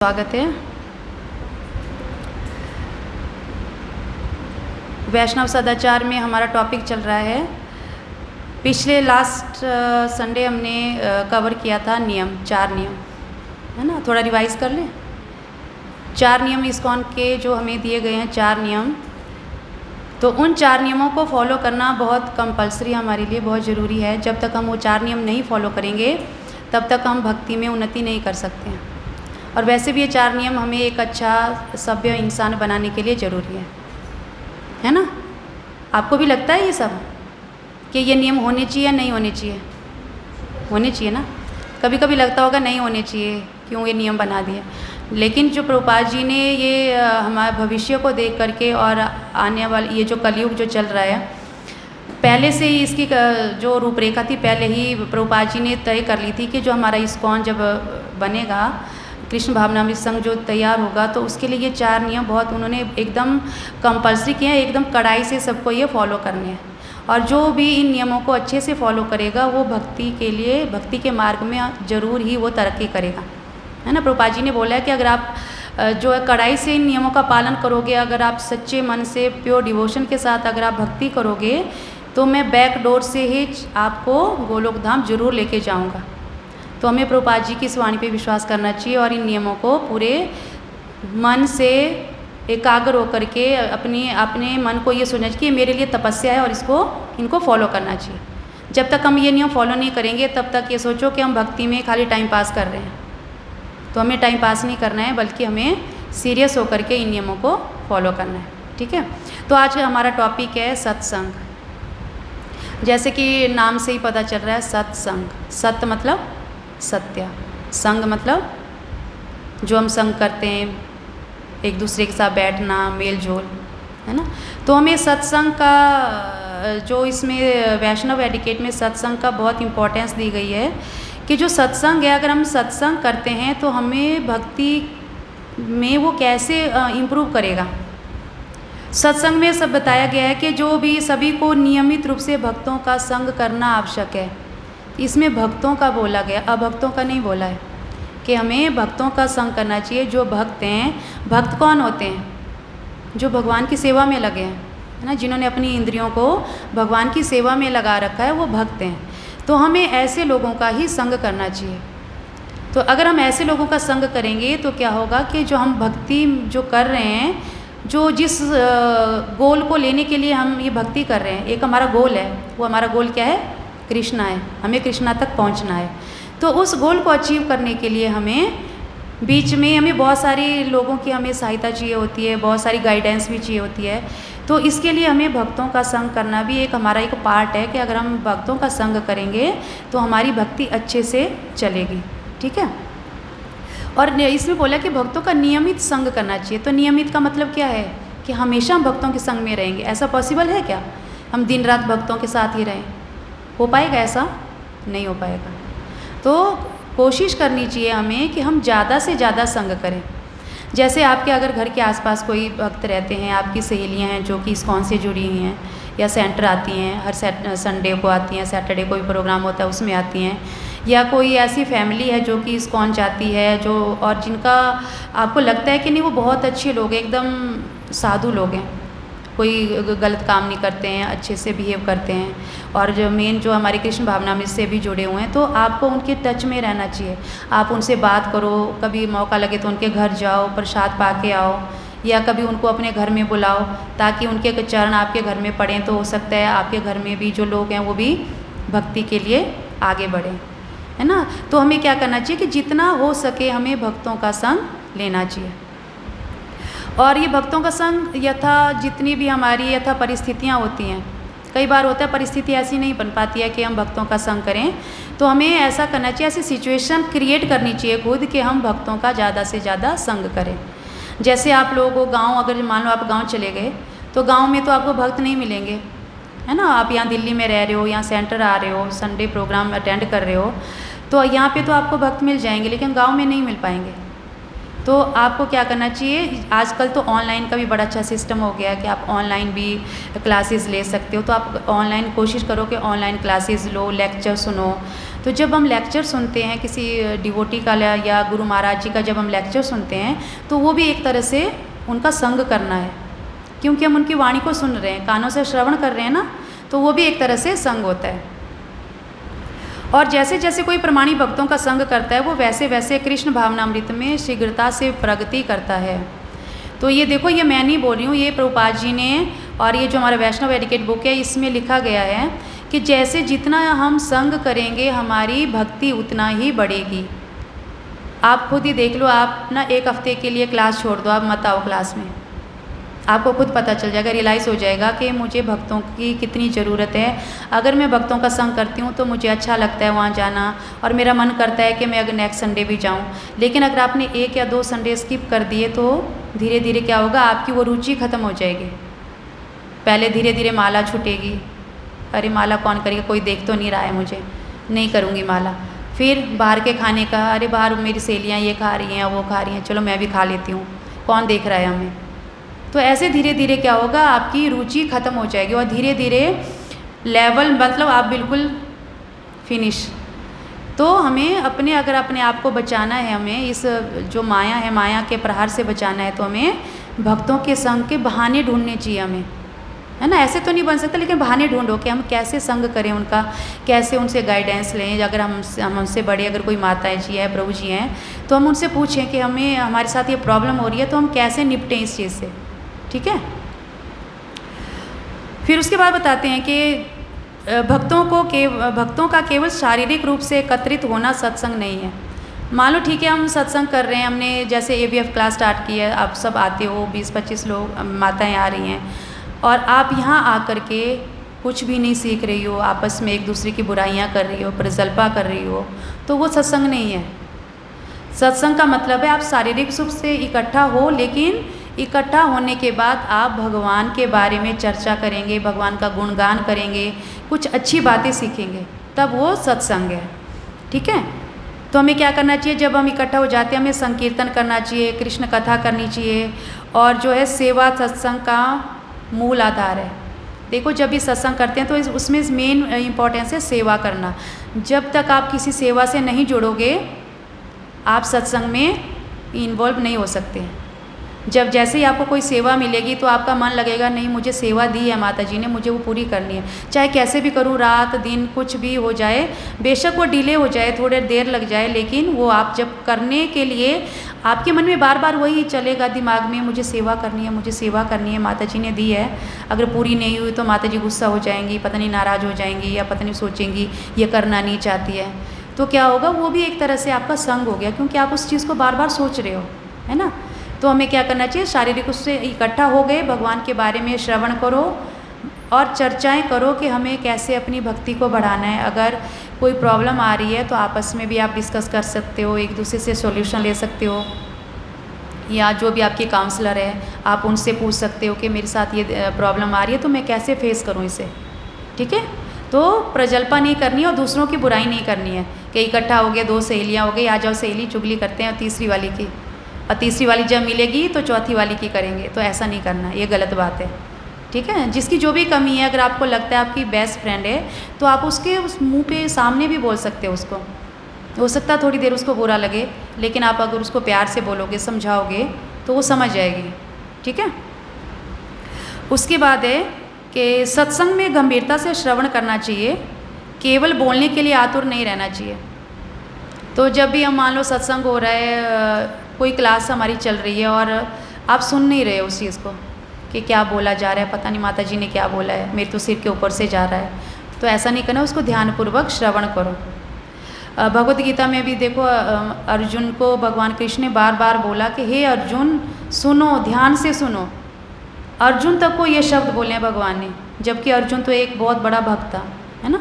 स्वागत है। वैष्णव सदाचार में हमारा टॉपिक चल रहा है। पिछले लास्ट संडे हमने कवर किया था नियम, 4 नियम, है ना। थोड़ा रिवाइज कर लें। 4 नियम इस्कॉन के जो हमें दिए गए हैं, 4 नियम, तो उन 4 नियमों को फॉलो करना बहुत कंपलसरी हमारे लिए, बहुत ज़रूरी है। जब तक हम वो 4 नियम नहीं फॉलो करेंगे तब तक हम भक्ति में उन्नति नहीं कर सकते हैं। और वैसे भी ये 4 नियम हमें एक अच्छा सभ्य इंसान बनाने के लिए ज़रूरी है ना। आपको भी लगता है ये सब कि ये नियम होने चाहिए या नहीं होने चाहिए? होने चाहिए ना। कभी कभी लगता होगा नहीं होने चाहिए, क्यों ये नियम बना दिए। लेकिन जो प्रभुपाद जी ने ये हमारे भविष्य को देख करके और आने वाले ये जो कलयुग जो चल रहा है, पहले से ही इसकी जो रूपरेखा थी पहले ही प्रभुपाद जी ने तय कर ली थी कि जो हमारा इस्कॉन जब बनेगा, कृष्ण भावनामृत संघ जो तैयार होगा, तो उसके लिए ये 4 नियम बहुत उन्होंने एकदम कंपलसरी किए हैं, एकदम कड़ाई से सबको ये फॉलो करने हैं। और जो भी इन नियमों को अच्छे से फॉलो करेगा वो भक्ति के लिए, भक्ति के मार्ग में ज़रूर ही वो तरक्की करेगा, है ना। प्रभुपाद जी ने बोला है कि अगर आप जो है कड़ाई से इन नियमों का पालन करोगे, अगर आप सच्चे मन से प्योर डिवोशन के साथ अगर आप भक्ति करोगे, तो मैं बैक डोर से ही आपको गोलोक धाम जरूर लेके जाऊँगा। तो हमें प्रभुपाद जी की इस वाणी पे विश्वास करना चाहिए और इन नियमों को पूरे मन से एकाग्र होकर के अपने मन को ये सोचना चाहिए कि मेरे लिए तपस्या है और इनको फॉलो करना चाहिए। जब तक हम ये नियम फॉलो नहीं करेंगे तब तक ये सोचो कि हम भक्ति में खाली टाइम पास कर रहे हैं। तो हमें टाइम पास नहीं करना है, बल्कि हमें सीरियस होकर के इन नियमों को फॉलो करना है, ठीक है। तो आज हमारा टॉपिक है सत्संग। जैसे कि नाम से ही पता चल रहा है, सत्संग। सत्य मतलब सत्य, संग मतलब जो हम संग करते हैं, एक दूसरे के साथ बैठना, मेल जोल, है ना। तो हमें सत्संग का जो इसमें वैष्णव एडिकेट में सत्संग का बहुत इम्पोर्टेंस दी गई है कि जो सत्संग है, अगर हम सत्संग करते हैं तो हमें भक्ति में वो कैसे इम्प्रूव करेगा। सत्संग में सब बताया गया है कि जो भी सभी को नियमित रूप से भक्तों का संग करना आवश्यक है। इसमें भक्तों का बोला गया, अभक्तों का नहीं बोला है कि हमें भक्तों का संग करना चाहिए। जो भक्त हैं, भक्त कौन होते हैं? जो भगवान की सेवा में लगे हैं, है ना, जिन्होंने अपनी इंद्रियों को भगवान की सेवा में लगा रखा है, वो भक्त हैं। तो हमें ऐसे लोगों का ही संग करना चाहिए। तो अगर हम ऐसे लोगों का संग करेंगे तो क्या होगा कि जो हम भक्ति जो कर रहे हैं, जो जिस गोल को लेने के लिए हम ये भक्ति कर रहे हैं, एक हमारा गोल है, वो हमारा गोल क्या है? कृष्णा है। हमें कृष्णा तक पहुंचना है। तो उस गोल को अचीव करने के लिए हमें बीच में हमें बहुत सारी लोगों की हमें सहायता चाहिए होती है, बहुत सारी गाइडेंस भी चाहिए होती है। तो इसके लिए हमें भक्तों का संग करना भी एक हमारा एक पार्ट है कि अगर हम भक्तों का संग करेंगे तो हमारी भक्ति अच्छे से चलेगी, ठीक है। और इसमें बोला कि भक्तों का नियमित संग करना चाहिए। तो नियमित का मतलब क्या है कि हमेशा हम भक्तों के संग में रहेंगे। ऐसा पॉसिबल है क्या हम दिन रात भक्तों के साथ ही रहें? हो पाएगा? ऐसा नहीं हो पाएगा। तो कोशिश करनी चाहिए हमें कि हम ज़्यादा से ज़्यादा संग करें। जैसे आपके अगर घर के आसपास कोई भक्त रहते हैं, आपकी सहेलियां हैं जो कि इस्कॉन से जुड़ी हुई हैं, या सेंटर आती हैं, हर संडे को आती हैं, सैटरडे को भी प्रोग्राम होता है उसमें आती हैं, या कोई ऐसी फैमिली है जो कि इस्कॉन जाती है, जो और जिनका आपको लगता है कि नहीं वो बहुत अच्छे लोग हैं, एकदम साधु लोग हैं, कोई गलत काम नहीं करते हैं, अच्छे से बिहेव करते हैं, और जो मेन जो हमारे कृष्ण भावनामृत से भी जुड़े हुए हैं, तो आपको उनके टच में रहना चाहिए। आप उनसे बात करो, कभी मौका लगे तो उनके घर जाओ, प्रसाद पा के आओ, या कभी उनको अपने घर में बुलाओ ताकि उनके चरण आपके घर में पड़ें। तो हो सकता है आपके घर में भी जो लोग हैं वो भी भक्ति के लिए आगे बढ़ें, है ना। तो हमें क्या करना चाहिए कि जितना हो सके हमें भक्तों का संग लेना चाहिए। और ये भक्तों का संग यथा जितनी भी हमारी यथा परिस्थितियाँ होती हैं, कई बार होता है परिस्थिति ऐसी नहीं बन पाती है कि हम भक्तों का संग करें, तो हमें ऐसा करना चाहिए, ऐसी सिचुएशन क्रिएट करनी चाहिए खुद कि हम भक्तों का ज़्यादा से ज़्यादा संग करें। जैसे आप लोगों को गाँव, अगर मान लो आप गाँव चले गए तो गाँव में तो आपको भक्त नहीं मिलेंगे, है ना। आप यहाँ दिल्ली में रह रहे हो, यहाँ सेंटर आ रहे हो, संडे प्रोग्राम अटेंड कर रहे हो, तो यहाँ पे तो आपको भक्त मिल जाएंगे, लेकिन गाँव में नहीं मिल पाएंगे। तो आपको क्या करना चाहिए, आजकल तो ऑनलाइन का भी बड़ा अच्छा सिस्टम हो गया है कि आप ऑनलाइन भी क्लासेस ले सकते हो। तो आप ऑनलाइन कोशिश करो कि ऑनलाइन क्लासेस लो, लेक्चर सुनो, तो जब हम लेक्चर सुनते हैं किसी डिवोटी का या गुरु महाराज जी का जब हम लेक्चर सुनते हैं तो वो भी एक तरह से उनका संग करना है, क्योंकि हम उनकी वाणी को सुन रहे हैं, कानों से श्रवण कर रहे हैं ना, तो वो भी एक तरह से संग होता है। और जैसे जैसे कोई प्रमाणी भक्तों का संग करता है वो वैसे वैसे कृष्ण भावनामृत में शीघ्रता से प्रगति करता है। तो ये देखो, ये मैं नहीं बोल रही हूँ, ये प्रभुपाद जी ने, और ये जो हमारा वैष्णव एडिकेट बुक है इसमें लिखा गया है कि जैसे जितना हम संग करेंगे हमारी भक्ति उतना ही बढ़ेगी। आप खुद ही देख लो, आप ना एक हफ्ते के लिए क्लास छोड़ दो, आप मत आओ क्लास में, आपको खुद पता चल जाएगा, रियलाइज़ हो जाएगा कि मुझे भक्तों की कितनी ज़रूरत है। अगर मैं भक्तों का संग करती हूँ तो मुझे अच्छा लगता है वहाँ जाना, और मेरा मन करता है कि मैं अगर नेक्स्ट संडे भी जाऊँ। लेकिन अगर आपने 1 या 2 संडे स्किप कर दिए तो धीरे धीरे क्या होगा, आपकी वो रुचि ख़त्म हो जाएगी। पहले धीरे धीरे माला छूटेगी, अरे माला कौन करेगा, कोई देख तो नहीं रहा है मुझे, नहीं करूँगी माला। फिर बाहर के खाने का, अरे बाहर मेरी सहेलियाँ ये खा रही हैं वो खा रही हैं, चलो मैं भी खा लेती हूँ, कौन देख रहा है हमें। तो ऐसे धीरे धीरे क्या होगा, आपकी रुचि ख़त्म हो जाएगी और धीरे धीरे लेवल, मतलब आप बिल्कुल फिनिश। तो हमें अगर अपने आप को बचाना है, हमें इस जो माया है, माया के प्रहार से बचाना है, तो हमें भक्तों के संग के बहाने ढूंढने चाहिए हमें, है ना। ऐसे तो नहीं बन सकता, लेकिन बहाने ढूंढो कि हम कैसे संग करें उनका, कैसे उनसे गाइडेंस लें। अगर हम हमसे बड़े अगर कोई माताएं जी हैं, प्रभु जी हैं, तो हम उनसे पूछें कि हमें हमारे साथ ये प्रॉब्लम हो रही है, तो हम कैसे निपटें इस चीज़ से, ठीक है। फिर उसके बाद बताते हैं कि भक्तों का केवल शारीरिक रूप से एकत्रित होना सत्संग नहीं है। मान लो ठीक है, हम सत्संग कर रहे हैं, हमने जैसे ABF क्लास स्टार्ट की है, आप सब आते हो, 20-25 लोग माताएं आ रही हैं, और आप यहाँ आकर के कुछ भी नहीं सीख रही हो, आपस में एक दूसरे की बुराइयाँ कर रही हो, प्रजल्पा कर रही हो, तो वो सत्संग नहीं है। सत्संग का मतलब है आप शारीरिक रूप से इकट्ठा हो, लेकिन इकट्ठा होने के बाद आप भगवान के बारे में चर्चा करेंगे, भगवान का गुणगान करेंगे, कुछ अच्छी बातें सीखेंगे, तब वो सत्संग है, ठीक है। तो हमें क्या करना चाहिए, जब हम इकट्ठा हो जाते हैं हमें संकीर्तन करना चाहिए, कृष्ण कथा करनी चाहिए, और जो है सेवा सत्संग का मूल आधार है। देखो, जब भी सत्संग करते हैं तो उसमें मेन इम्पॉर्टेंस है सेवा करना। जब तक आप किसी सेवा से नहीं जुड़ोगे आप सत्संग में इन्वॉल्व नहीं हो सकते। जब जैसे ही आपको कोई सेवा मिलेगी तो आपका मन लगेगा, नहीं मुझे सेवा दी है माता जी ने, मुझे वो पूरी करनी है, चाहे कैसे भी करूँ, रात दिन कुछ भी हो जाए, बेशक वो डिले हो जाए, थोड़ी देर लग जाए, लेकिन वो आप जब करने के लिए आपके मन में बार बार वही चलेगा दिमाग में, मुझे सेवा करनी है, मुझे सेवा करनी है, माता जी ने दी है, अगर पूरी नहीं हुई तो माता जी गुस्सा हो जाएंगी, पता नहीं नाराज़ हो जाएंगी, या पता नहीं सोचेंगी ये करना नहीं चाहती है, तो क्या होगा, वो भी एक तरह से आपका संग हो गया, क्योंकि आप उस चीज़ को बार बार सोच रहे हो, है ना। तो हमें क्या करना चाहिए, शारीरिक उससे इकट्ठा हो गए, भगवान के बारे में श्रवण करो और चर्चाएं करो कि हमें कैसे अपनी भक्ति को बढ़ाना है। अगर कोई प्रॉब्लम आ रही है तो आपस में भी आप डिस्कस कर सकते हो, एक दूसरे से सॉल्यूशन ले सकते हो, या जो भी आपके काउंसलर है आप उनसे पूछ सकते हो कि मेरे साथ ये प्रॉब्लम आ रही है तो मैं कैसे फेस करूँ इसे, ठीक है। तो प्रजल्पा नहीं करनी है और दूसरों की बुराई नहीं करनी है कि इकट्ठा हो गए, 2 सहेलियाँ हो गई, आ जाओ सहेली, चुगली करते हैं और तीसरी वाली की, और तीसरी वाली जब मिलेगी तो चौथी वाली की करेंगे, तो ऐसा नहीं करना, ये गलत बात है, ठीक है। जिसकी जो भी कमी है, अगर आपको लगता है आपकी बेस्ट फ्रेंड है तो आप उसके उस मुंह पे सामने भी बोल सकते हो उसको, हो सकता है थोड़ी देर उसको बुरा लगे, लेकिन आप अगर उसको प्यार से बोलोगे, समझाओगे, तो वो समझ जाएगी, ठीक है। उसके बाद है कि सत्संग में गंभीरता से श्रवण करना चाहिए, केवल बोलने के लिए आतुर नहीं रहना चाहिए। तो जब भी हम मान लो सत्संग हो रहा है, कोई क्लास हमारी चल रही है और आप सुन नहीं रहे उस चीज़ को कि क्या बोला जा रहा है, पता नहीं माता जी ने क्या बोला है, मेरे तो सिर के ऊपर से जा रहा है, तो ऐसा नहीं करना, उसको ध्यानपूर्वक श्रवण करो। भगवत गीता में भी देखो, अर्जुन को भगवान कृष्ण ने बार बार बोला कि हे अर्जुन सुनो, ध्यान से सुनो। अर्जुन तक को ये शब्द बोले हैं भगवान ने, जबकि अर्जुन तो एक बहुत बड़ा भक्त था, है ना।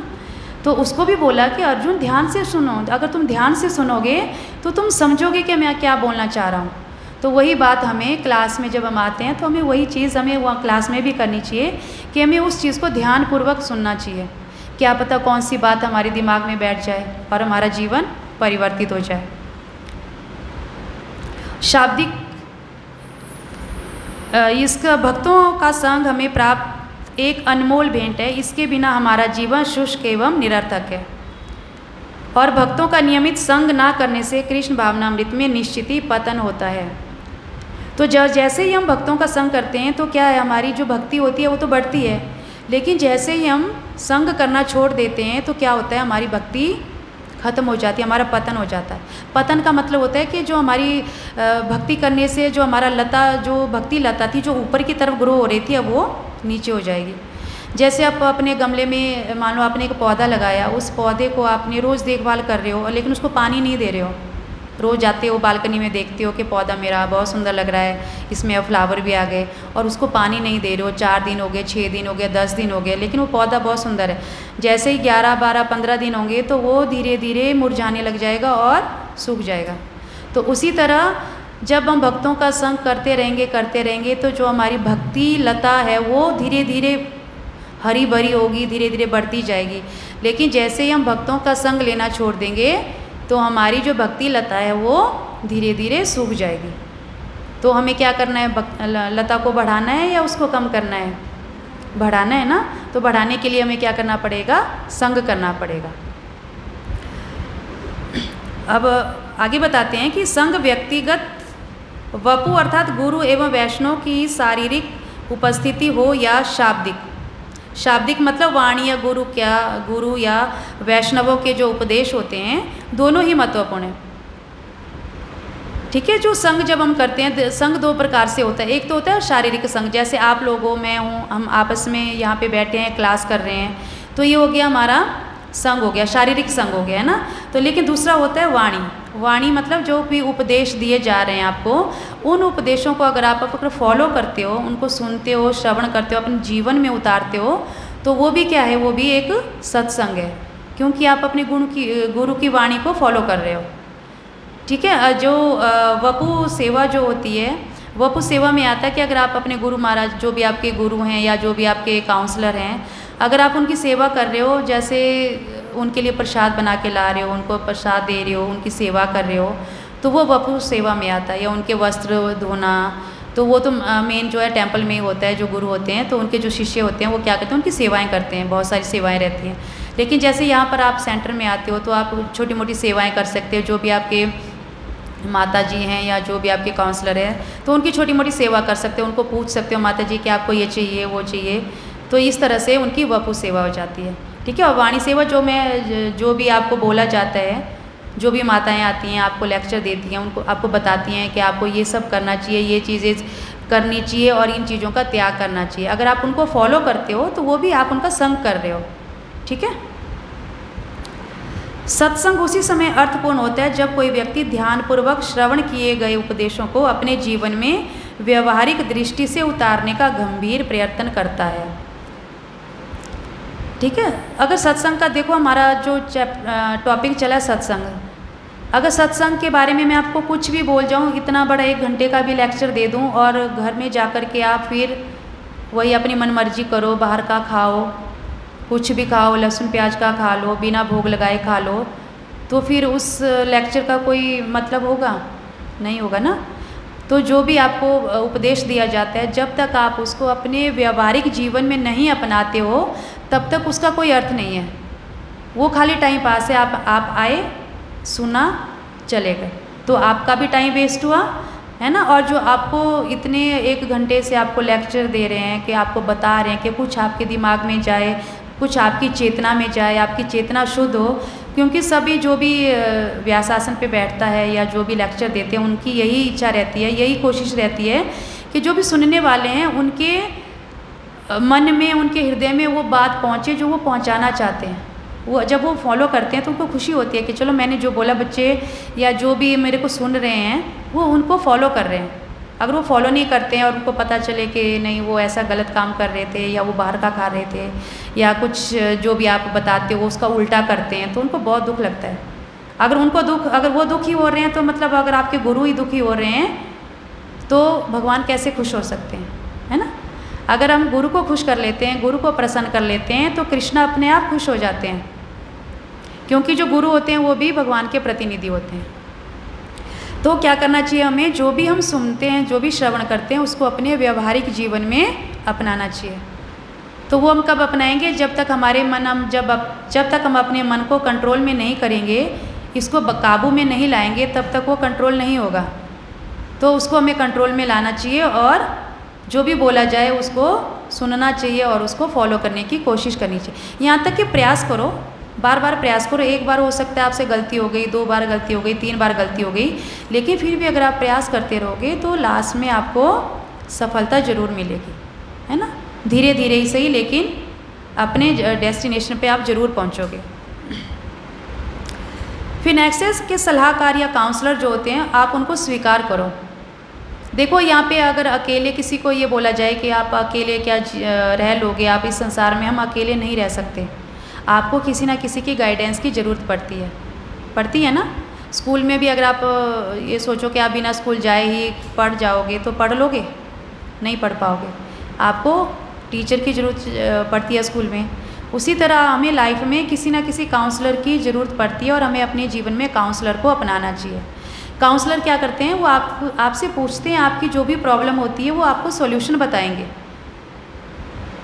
तो उसको भी बोला कि अर्जुन ध्यान से सुनो, अगर तुम ध्यान से सुनोगे तो तुम समझोगे कि मैं क्या बोलना चाह रहा हूँ। तो वही बात हमें क्लास में जब हम आते हैं तो हमें वही चीज़ हमें वहाँ क्लास में भी करनी चाहिए कि हमें उस चीज़ को ध्यानपूर्वक सुनना चाहिए, क्या पता कौन सी बात हमारे दिमाग में बैठ जाए और हमारा जीवन परिवर्तित हो जाए। शाब्दिक इसका भक्तों का संग हमें प्राप्त एक अनमोल भेंट है, इसके बिना हमारा जीवन शुष्क एवं निरर्थक है। और भक्तों का नियमित संग ना करने से कृष्ण भावनामृत में निश्चित ही पतन होता है। तो जैसे ही हम भक्तों का संग करते हैं तो क्या है, हमारी जो भक्ति होती है वो तो बढ़ती है, लेकिन जैसे ही हम संग करना छोड़ देते हैं तो क्या होता है, हमारी भक्ति खत्म हो जाती है, हमारा पतन हो जाता है। पतन का मतलब होता है कि जो हमारी भक्ति करने से जो हमारा लता, जो भक्ति लता थी जो ऊपर की तरफ ग्रो हो रही थी, अब वो नीचे हो जाएगी। जैसे आप अपने गमले में मान लो आपने एक पौधा लगाया, उस पौधे को आपने रोज़ देखभाल कर रहे हो लेकिन उसको पानी नहीं दे रहे हो। रोज़ जाते हो बालकनी में देखते हो कि पौधा मेरा बहुत सुंदर लग रहा है, इसमें अब फ्लावर भी आ गए, और उसको पानी नहीं दे रहे हो। 4 दिन हो गए, 6 दिन हो गए, 10 दिन हो गए, लेकिन वो पौधा बहुत सुंदर है। जैसे ही 11, 12, 15 दिन होंगे तो वो धीरे धीरे मुरझाने लग जाएगा और सूख जाएगा। तो उसी तरह जब हम भक्तों का संग करते रहेंगे तो जो हमारी भक्ति लता है वो धीरे धीरे हरी भरी होगी, धीरे धीरे बढ़ती जाएगी। लेकिन जैसे ही हम भक्तों का संग लेना छोड़ देंगे तो हमारी जो भक्ति लता है वो धीरे धीरे सूख जाएगी। तो हमें क्या करना है, लता को बढ़ाना है या उसको कम करना है? बढ़ाना है ना। तो बढ़ाने के लिए हमें क्या करना पड़ेगा, संग करना पड़ेगा। अब आगे बताते हैं कि संग व्यक्तिगत वपु अर्थात गुरु एवं वैष्णव की शारीरिक उपस्थिति हो या शाब्दिक। शाब्दिक मतलब वाणी या गुरु या वैष्णवों के जो उपदेश होते हैं, दोनों ही महत्वपूर्ण है। ठीक है। जो संग जब हम करते हैं, संग 2 प्रकार से होता है। एक तो होता है शारीरिक संग, जैसे आप लोग हो, मैं हूँ, हम आपस में यहाँ पे बैठे हैं, क्लास कर रहे हैं, तो ये हो गया हमारा संग, हो गया शारीरिक संग, हो गया है ना। तो लेकिन दूसरा होता है वाणी। वाणी मतलब जो भी उपदेश दिए जा रहे हैं आपको, उन उपदेशों को अगर आप फॉलो करते हो, उनको सुनते हो, श्रवण करते हो, अपने जीवन में उतारते हो, तो वो भी क्या है, वो भी एक सत्संग है, क्योंकि आप अपने गुरु की वाणी को फॉलो कर रहे हो। ठीक है। जो वपु सेवा जो होती है, वपु सेवा में आता है कि अगर आप अपने गुरु महाराज, जो भी आपके गुरु हैं या जो भी आपके काउंसलर हैं, अगर आप उनकी सेवा कर रहे हो, जैसे उनके लिए प्रसाद बना के ला रहे हो, उनको प्रसाद दे रहे हो, उनकी सेवा कर रहे हो, तो वो वपु सेवा में आता है। या उनके वस्त्र धोना, तो वो तो मेन जो है टेंपल में ही होता है। जो गुरु होते हैं तो उनके जो शिष्य होते हैं वो क्या करते हैं, उनकी सेवाएं करते हैं, बहुत सारी सेवाएं रहती हैं। लेकिन जैसे यहाँ पर आप सेंटर में आते हो तो आप छोटी मोटी सेवाएँ कर सकते हो। जो भी आपके माता जी हैं या जो भी आपके काउंसलर हैं, तो उनकी छोटी मोटी सेवा कर सकते हो, उनको पूछ सकते हो, माता जी कि आपको ये चाहिए, वो चाहिए। तो इस तरह से उनकी वपु सेवा हो जाती है। ठीक है। और वाणी सेवा जो भी आपको बोला जाता है, जो भी माताएं आती हैं, आपको लेक्चर देती हैं, उनको आपको बताती हैं कि आपको ये सब करना चाहिए, ये चीज़ें करनी चाहिए और इन चीज़ों का त्याग करना चाहिए। अगर आप उनको फॉलो करते हो तो वो भी आप उनका संग कर रहे हो। ठीक है। सत्संग उसी समय अर्थपूर्ण होता है जब कोई व्यक्ति ध्यानपूर्वक श्रवण किए गए उपदेशों को अपने जीवन में व्यवहारिक दृष्टि से उतारने का गंभीर प्रयत्न करता है। ठीक है। अगर सत्संग का देखो, हमारा जो टॉपिक चला है सत्संग, अगर सत्संग के बारे में मैं आपको कुछ भी बोल जाऊँ, इतना बड़ा 1 घंटे का भी लेक्चर दे दूँ और घर में जा कर के आप फिर वही अपनी मनमर्जी करो, बाहर का खाओ, कुछ भी खाओ, लहसुन प्याज का खा लो, बिना भोग लगाए खा लो, तो फिर उस लेक्चर का कोई मतलब होगा? नहीं होगा ना। तो जो भी आपको उपदेश दिया जाता है, जब तक आप उसको अपने व्यवहारिक जीवन में नहीं अपनाते हो, तब तक उसका कोई अर्थ नहीं है। वो खाली टाइम पास है। आप आए, सुना, चले गए, तो आपका भी टाइम वेस्ट हुआ, है ना। और जो आपको इतने 1 घंटे से आपको लेक्चर दे रहे हैं, कि आपको बता रहे हैं कि कुछ आपके दिमाग में जाए, कुछ आपकी चेतना में जाए, आपकी चेतना शुद्ध हो। क्योंकि सभी जो भी व्यासासन पे बैठता है या जो भी लेक्चर देते हैं, उनकी यही इच्छा रहती है, यही कोशिश रहती है कि जो भी सुनने वाले हैं उनके मन में, उनके हृदय में वो बात पहुँचे जो वो पहुँचाना चाहते हैं। वो जब वो फॉलो करते हैं तो उनको खुशी होती है कि चलो मैंने जो बोला, बच्चे या जो भी मेरे को सुन रहे हैं वो उनको फॉलो कर रहे हैं। अगर वो फॉलो नहीं करते हैं और उनको पता चले कि नहीं वो ऐसा गलत काम कर रहे थे या वो बाहर का खा रहे थे या कुछ जो भी आप बताते हो उसका उल्टा करते हैं, तो उनको बहुत दुख लगता है। अगर वो दुखी हो रहे हैं तो मतलब अगर आपके गुरु ही दुखी हो रहे हैं तो भगवान कैसे खुश हो सकते हैं, है ना। अगर हम गुरु को खुश कर लेते हैं, गुरु को प्रसन्न कर लेते हैं, तो कृष्ण अपने आप खुश हो जाते हैं, क्योंकि जो गुरु होते हैं वो भी भगवान के प्रतिनिधि होते हैं। तो क्या करना चाहिए हमें, जो भी हम सुनते हैं, जो भी श्रवण करते हैं, उसको अपने व्यवहारिक जीवन में अपनाना चाहिए। तो वो हम कब अपनाएंगे? जब तक हमारे मन हम जब तक हम अपने मन को कंट्रोल में नहीं करेंगे, इसको काबू में नहीं लाएंगे, तब तक वो कंट्रोल नहीं होगा। तो उसको हमें कंट्रोल में लाना चाहिए और जो भी बोला जाए उसको सुनना चाहिए और उसको फॉलो करने की कोशिश करनी चाहिए। यहाँ तक कि प्रयास करो, बार बार प्रयास करो। एक बार हो सकता है आपसे गलती हो गई, 2 बार गलती हो गई, 3 बार गलती हो गई, लेकिन फिर भी अगर आप प्रयास करते रहोगे तो लास्ट में आपको सफलता ज़रूर मिलेगी, है ना। धीरे धीरे ही सही, लेकिन अपने डेस्टिनेशन पे आप ज़रूर पहुँचोगे। फिर नेक्स्ट के सलाहकार या काउंसलर जो होते हैं, आप उनको स्वीकार करो। देखो यहाँ पे अगर अकेले किसी को ये बोला जाए कि आप अकेले क्या रह लोगे, आप इस संसार में, हम अकेले नहीं रह सकते। आपको किसी ना किसी की गाइडेंस की ज़रूरत पड़ती है ना। स्कूल में भी अगर आप ये सोचो कि आप बिना स्कूल जाए ही पढ़ जाओगे तो पढ़ लोगे? नहीं पढ़ पाओगे। आपको टीचर की ज़रूरत पड़ती है स्कूल में। उसी तरह हमें लाइफ में किसी ना किसी काउंसलर की ज़रूरत पड़ती है और हमें अपने जीवन में काउंसलर को अपनाना चाहिए। काउंसलर क्या करते हैं? वो आपसे पूछते हैं, आपकी जो भी प्रॉब्लम होती है वो आपको सॉल्यूशन बताएंगे,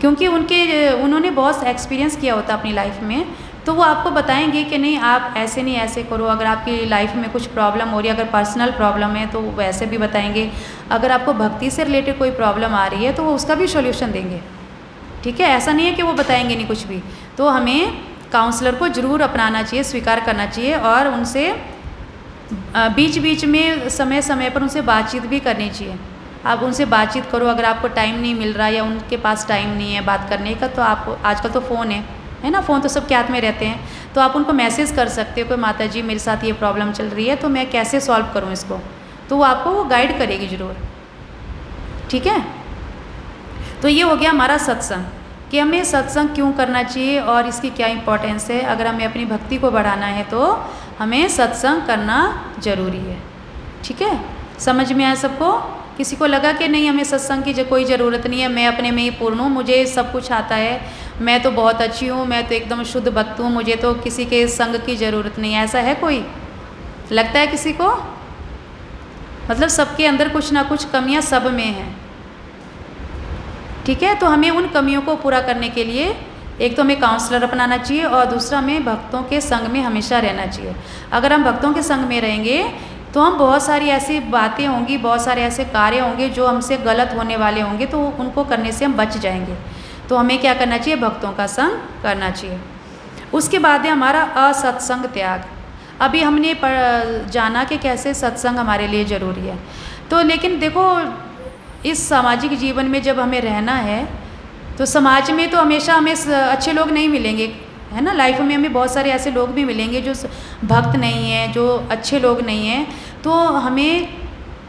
क्योंकि उन्होंने बहुत एक्सपीरियंस किया होता है अपनी लाइफ में। तो वो आपको बताएंगे कि नहीं आप ऐसे नहीं ऐसे करो। अगर आपकी लाइफ में कुछ प्रॉब्लम हो रही है, अगर पर्सनल प्रॉब्लम है तो वैसे भी बताएंगे। अगर आपको भक्ति से रिलेटेड कोई प्रॉब्लम आ रही है तो वो उसका भी सॉल्यूशन देंगे, ठीक है। ऐसा नहीं है कि वो बताएंगे नहीं कुछ भी। तो हमें काउंसलर को ज़रूर अपनाना चाहिए, स्वीकार करना चाहिए और उनसे बीच बीच में समय समय पर उनसे बातचीत भी करनी चाहिए। आप उनसे बातचीत करो। अगर आपको टाइम नहीं मिल रहा या उनके पास टाइम नहीं है बात करने का, तो आप आजकल तो फ़ोन है ना, फ़ोन तो सबके हाथ में रहते हैं, तो आप उनको मैसेज कर सकते हो कि माता जी मेरे साथ ये प्रॉब्लम चल रही है, तो मैं कैसे सॉल्व करूँ इसको। तो वो आपको वो गाइड करेगी ज़रूर, ठीक है। तो ये हो गया हमारा सत्संग, कि हमें सत्संग क्यों करना चाहिए और इसकी क्या इम्पोर्टेंस है। अगर हमें अपनी भक्ति को बढ़ाना है तो हमें सत्संग करना ज़रूरी है, ठीक है। समझ में आया सबको? किसी को लगा कि नहीं हमें सत्संग की कोई ज़रूरत नहीं है, मैं अपने में ही पूर्ण हूँ, मुझे सब कुछ आता है, मैं तो बहुत अच्छी हूँ, मैं तो एकदम शुद्ध भक्त हूँ, मुझे तो किसी के संग की ज़रूरत नहीं है, ऐसा है कोई? लगता है किसी को? मतलब सबके अंदर कुछ ना कुछ कमियाँ सब में हैं, ठीक है। तो हमें उन कमियों को पूरा करने के लिए एक तो हमें काउंसलर अपनाना चाहिए और दूसरा हमें भक्तों के संग में हमेशा रहना चाहिए। अगर हम भक्तों के संग में रहेंगे तो हम बहुत सारी ऐसी बातें होंगी, बहुत सारे ऐसे कार्य होंगे जो हमसे गलत होने वाले होंगे, तो उनको करने से हम बच जाएंगे। तो हमें क्या करना चाहिए? भक्तों का संग करना चाहिए। उसके बाद है हमारा असत्संग त्याग। अभी हमने जाना कि कैसे सत्संग हमारे लिए ज़रूरी है। तो लेकिन देखो इस सामाजिक जीवन में जब हमें रहना है तो समाज में तो हमेशा हमें अच्छे लोग नहीं मिलेंगे, है ना। लाइफ में हमें बहुत सारे ऐसे लोग भी मिलेंगे जो भक्त नहीं हैं, जो अच्छे लोग नहीं हैं। तो हमें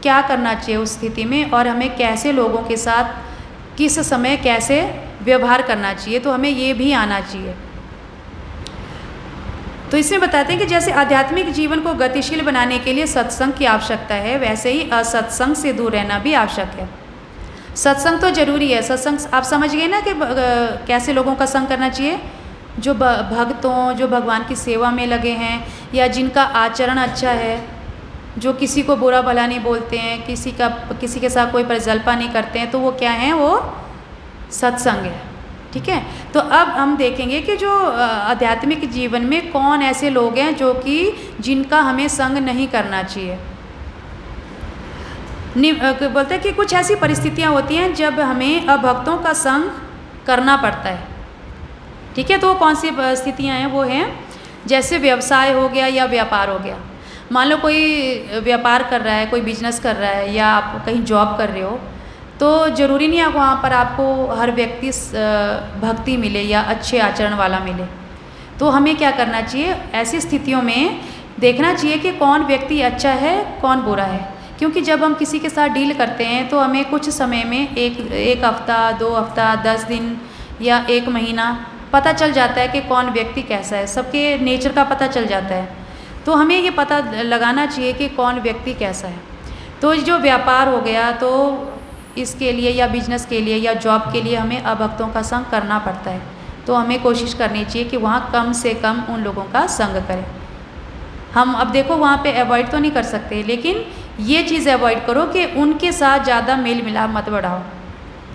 क्या करना चाहिए उस स्थिति में और हमें कैसे लोगों के साथ किस समय कैसे व्यवहार करना चाहिए, तो हमें ये भी आना चाहिए। तो इसमें बताते हैं कि जैसे आध्यात्मिक जीवन को गतिशील बनाने के लिए सत्संग की आवश्यकता है, वैसे ही असत्संग से दूर रहना भी आवश्यक है। सत्संग तो जरूरी है। सत्संग आप समझ गए ना कि कैसे लोगों का संग करना चाहिए? जो भक्त हों, जो भगवान की सेवा में लगे हैं, या जिनका आचरण अच्छा है, जो किसी को बुरा भला नहीं बोलते हैं, किसी के साथ कोई प्रजल्पा नहीं करते हैं, तो वो क्या है? वो सत्संग है, ठीक है। तो अब हम देखेंगे कि जो आध्यात्मिक जीवन में कौन ऐसे लोग हैं जो कि जिनका हमें संग नहीं करना चाहिए। बोलते हैं कि कुछ ऐसी परिस्थितियां होती हैं जब हमें अभक्तों का संग करना पड़ता है, ठीक है। तो कौन सी परिस्थितियां हैं? वो हैं जैसे व्यवसाय हो गया या व्यापार हो गया। मान लो कोई व्यापार कर रहा है, कोई बिजनेस कर रहा है, या आप कहीं जॉब कर रहे हो, तो ज़रूरी नहीं है वहाँ पर आपको हर व्यक्ति भक्ति मिले या अच्छे आचरण वाला मिले। तो हमें क्या करना चाहिए? ऐसी स्थितियों में देखना चाहिए कि कौन व्यक्ति अच्छा है, कौन बुरा है। क्योंकि जब हम किसी के साथ डील करते हैं तो हमें कुछ समय में एक हफ्ता, 2 हफ्ता, 10 दिन या 1 महीना पता चल जाता है कि कौन व्यक्ति कैसा है। सबके नेचर का पता चल जाता है। तो हमें ये पता लगाना चाहिए कि कौन व्यक्ति कैसा है। तो जो व्यापार हो गया, तो इसके लिए या बिजनेस के लिए या जॉब के लिए हमें अभक्तों का संग करना पड़ता है। तो हमें कोशिश करनी चाहिए कि वहाँ कम से कम उन लोगों का संग करें। हम अब देखो वहाँ पे अवॉइड तो नहीं कर सकते, लेकिन ये चीज़ अवॉइड करो कि उनके साथ ज़्यादा मेल मिलाप मत बढ़ाओ,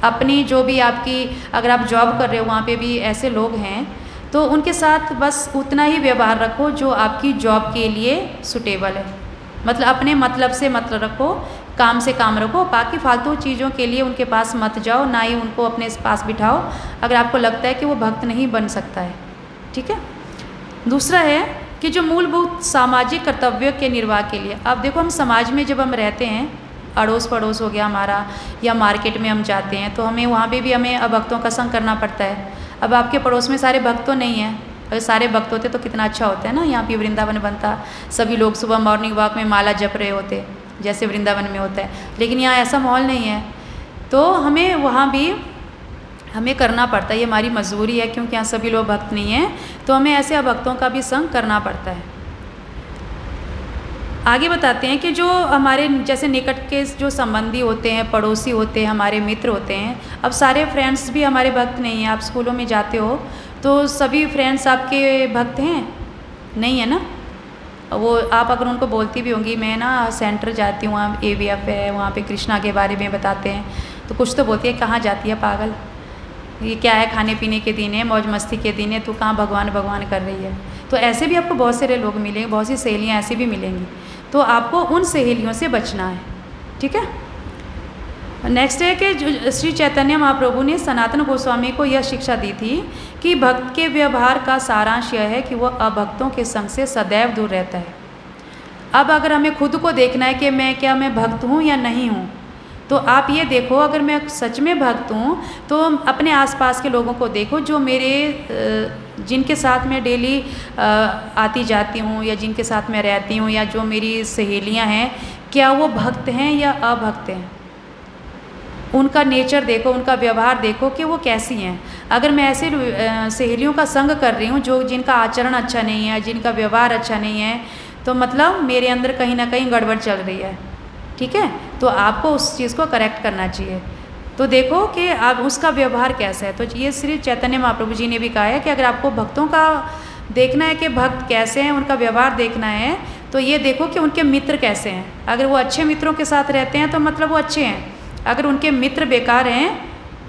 अपनी जो भी आपकी, अगर आप जॉब कर रहे हो वहाँ पे भी ऐसे लोग हैं, तो उनके साथ बस उतना ही व्यवहार रखो जो आपकी जॉब के लिए सुटेबल है। मतलब अपने मतलब से मतलब रखो, काम से काम रखो, बाकी फालतू चीज़ों के लिए उनके पास मत जाओ, ना ही उनको अपने पास बिठाओ अगर आपको लगता है कि वो भक्त नहीं बन सकता है। ठीक है। दूसरा है कि जो मूलभूत सामाजिक कर्तव्यों के निर्वाह के लिए, अब देखो हम समाज में जब हम रहते हैं, अड़ोस पड़ोस हो गया हमारा, या मार्केट में हम जाते हैं, तो हमें वहाँ पे भी हमें अभक्तों का संग करना पड़ता है। अब आपके पड़ोस में सारे भक्त तो नहीं हैं, अगर सारे भक्त होते तो कितना अच्छा होता है ना, यहाँ पे वृंदावन बनता, सभी लोग सुबह मॉर्निंग वॉक में माला जप रहे होते जैसे वृंदावन में होता है, लेकिन यहाँ ऐसा माहौल नहीं है। तो हमें वहाँ भी हमें करना पड़ता है, ये हमारी मजबूरी है, क्योंकि यहाँ सभी लोग भक्त नहीं हैं, तो हमें ऐसे अभक्तों का भी संग करना पड़ता है। आगे बताते हैं कि जो हमारे जैसे निकट के जो संबंधी होते हैं, पड़ोसी होते हैं, हमारे मित्र होते हैं, अब सारे फ्रेंड्स भी हमारे भक्त नहीं हैं। आप स्कूलों में जाते हो तो सभी फ्रेंड्स आपके भक्त हैं? नहीं है ना। वो आप अगर उनको बोलती भी होंगी, मैं ना सेंटर जाती हूँ, वहाँ AVF है, वहाँ पे कृष्णा के बारे में बताते हैं, तो कुछ तो बोलती है कहाँ जाती है पागल, ये क्या है, खाने पीने के दिन है, मौज मस्ती के दिन है, तो कहाँ भगवान भगवान कर रही है। तो ऐसे भी आपको बहुत सारे लोग मिलेंगे, बहुत सी सहेलियाँ ऐसी भी मिलेंगी, तो आपको उन सहेलियों से बचना है। ठीक है। नेक्स्ट है कि जो श्री चैतन्य महाप्रभु ने सनातन गोस्वामी को यह शिक्षा दी थी कि भक्त के व्यवहार का सारांश यह है कि वह अभक्तों के संग से सदैव दूर रहता है। अब अगर हमें खुद को देखना है कि मैं भक्त हूँ या नहीं हूँ, तो आप ये देखो, अगर मैं सच में भक्त हूँ तो अपने आसपास के लोगों को देखो, जो मेरे जिनके साथ मैं डेली आती जाती हूँ या जिनके साथ मैं रहती हूँ या जो मेरी सहेलियाँ हैं, क्या वो भक्त हैं या अभक्त हैं। उनका नेचर देखो, उनका व्यवहार देखो कि वो कैसी हैं। अगर मैं ऐसे सहेलियों का संग कर रही हूँ जो जिनका आचरण अच्छा नहीं है, जिनका व्यवहार अच्छा नहीं है, तो मतलब मेरे अंदर कहीं ना कहीं गड़बड़ चल रही है। ठीक है। तो आपको उस चीज़ को करेक्ट करना चाहिए। तो देखो कि आप उसका व्यवहार कैसा है। तो ये श्री चैतन्य महाप्रभु जी ने भी कहा है कि अगर आपको भक्तों का देखना है कि भक्त कैसे हैं, उनका व्यवहार देखना है, तो ये देखो कि उनके मित्र कैसे हैं। अगर वो अच्छे मित्रों के साथ रहते हैं तो मतलब वो अच्छे हैं। अगर उनके मित्र बेकार हैं,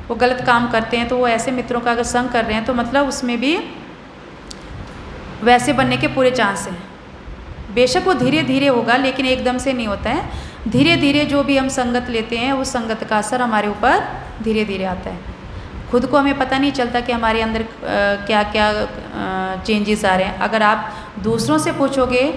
वो गलत काम करते हैं, तो वो ऐसे मित्रों का अगर संग कर रहे हैं तो मतलब उसमें भी वैसे बनने के पूरे चांस हैं। बेशक वो धीरे धीरे होगा, लेकिन एकदम से नहीं होता है। धीरे धीरे जो भी हम संगत लेते हैं, उस संगत का असर हमारे ऊपर धीरे धीरे आता है। खुद को हमें पता नहीं चलता कि हमारे अंदर क्या क्या चेंजेस आ रहे हैं। अगर आप दूसरों से पूछोगे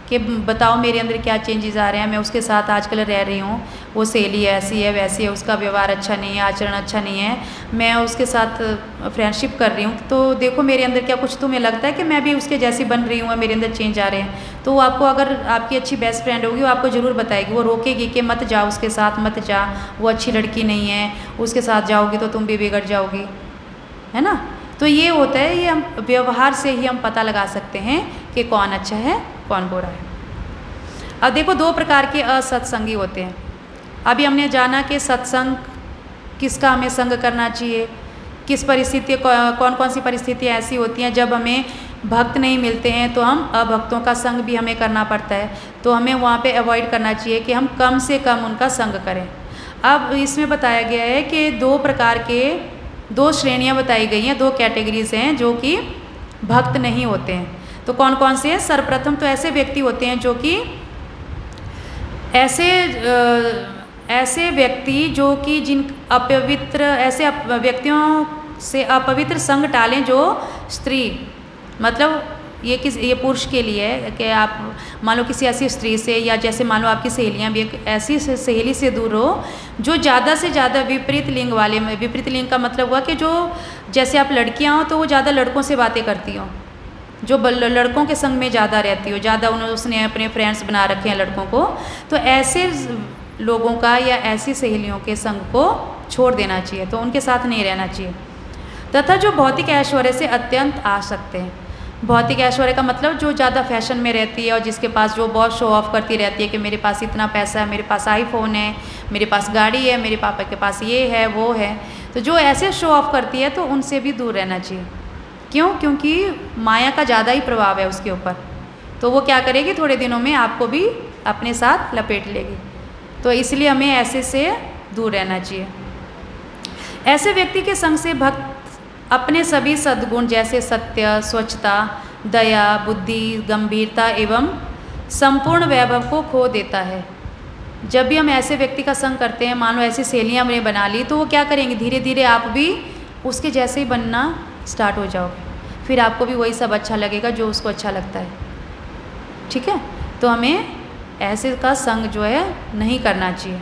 कि बताओ मेरे अंदर क्या चेंजेस आ रहे हैं, मैं उसके साथ आजकल रह रही हूँ, वो सहेली ऐसी है वैसी है, उसका व्यवहार अच्छा नहीं है, आचरण अच्छा नहीं है, मैं उसके साथ फ्रेंडशिप कर रही हूँ, तो देखो मेरे अंदर क्या कुछ तुम्हें लगता है कि मैं भी उसके जैसी बन रही हूँ, मेरे अंदर चेंज आ रहे हैं। तो वो आपको, अगर आपकी अच्छी बेस्ट फ्रेंड होगी, वो आपको ज़रूर बताएगी, वो रोकेगी कि मत जा उसके साथ, मत जा, वो अच्छी लड़की नहीं है, उसके साथ जाओगी तो तुम भी बिगड़ जाओगी, है ना। तो ये होता है, ये हम व्यवहार से ही हम पता लगा सकते हैं कि कौन अच्छा है कौन बुरा है। अब देखो, दो प्रकार के असत्संगी होते हैं। अभी हमने जाना कि सत्संग किसका हमें संग करना चाहिए, किस परिस्थिति, कौन कौन सी परिस्थितियाँ ऐसी होती हैं जब हमें भक्त नहीं मिलते हैं तो हम अभक्तों का संग भी हमें करना पड़ता है। तो हमें वहाँ पे अवॉइड करना चाहिए कि हम कम से कम उनका संग करें। अब इसमें बताया गया है कि दो प्रकार के, दो श्रेणियाँ बताई गई हैं, दो कैटेगरीज हैं जो कि भक्त नहीं होते हैं। तो कौन कौन से हैं? सर्वप्रथम तो ऐसे व्यक्ति होते हैं जो कि ऐसे व्यक्ति जो कि जिन अपवित्र, ऐसे व्यक्तियों से अपवित्र संग टालें जो स्त्री, मतलब ये पुरुष के लिए है कि आप मान लो किसी ऐसी स्त्री से, या जैसे मान लो आपकी सहेलियाँ भी एक ऐसी सहेली से दूर हो जो ज़्यादा से ज़्यादा विपरीत लिंग वाले में, विपरीत लिंग का मतलब हुआ कि जो, जैसे आप लड़कियाँ हो तो वो ज़्यादा लड़कों से बातें करती हो, जो लड़कों के संग में ज़्यादा रहती हो, ज़्यादा उसने अपने फ्रेंड्स बना रखे हैं लड़कों को, तो ऐसे लोगों का या ऐसी सहेलियों के संग को छोड़ देना चाहिए, तो उनके साथ नहीं रहना चाहिए। तथा जो भौतिक ऐश्वर्य से अत्यंत आसक्त हैं, भौतिक ऐश्वर्य का मतलब जो ज़्यादा फैशन में रहती है और जिसके पास, जो बहुत शो ऑफ करती रहती है कि मेरे पास इतना पैसा है, मेरे पास आईफोन है, मेरे पास गाड़ी है, मेरे पापा के पास ये है वो है, तो जो ऐसे शो ऑफ करती है तो उनसे भी दूर रहना चाहिए। क्यों? क्योंकि माया का ज़्यादा ही प्रभाव है उसके ऊपर, तो वो क्या करेगी, थोड़े दिनों में आपको भी अपने साथ लपेट लेगी। तो इसलिए हमें ऐसे से दूर रहना चाहिए। ऐसे व्यक्ति के संग से भक्त अपने सभी सद्गुण जैसे सत्य, स्वच्छता, दया, बुद्धि, गंभीरता एवं संपूर्ण वैभव को खो देता है। जब भी हम ऐसे व्यक्ति का संग करते हैं, मान लो ऐसी सहेलियाँ हमने बना ली, तो वो क्या करेंगे, धीरे धीरे आप भी उसके जैसे ही बनना स्टार्ट हो जाओगे। फिर आपको भी वही सब अच्छा लगेगा जो उसको अच्छा लगता है। ठीक है, तो हमें ऐसे का संग जो है नहीं करना चाहिए।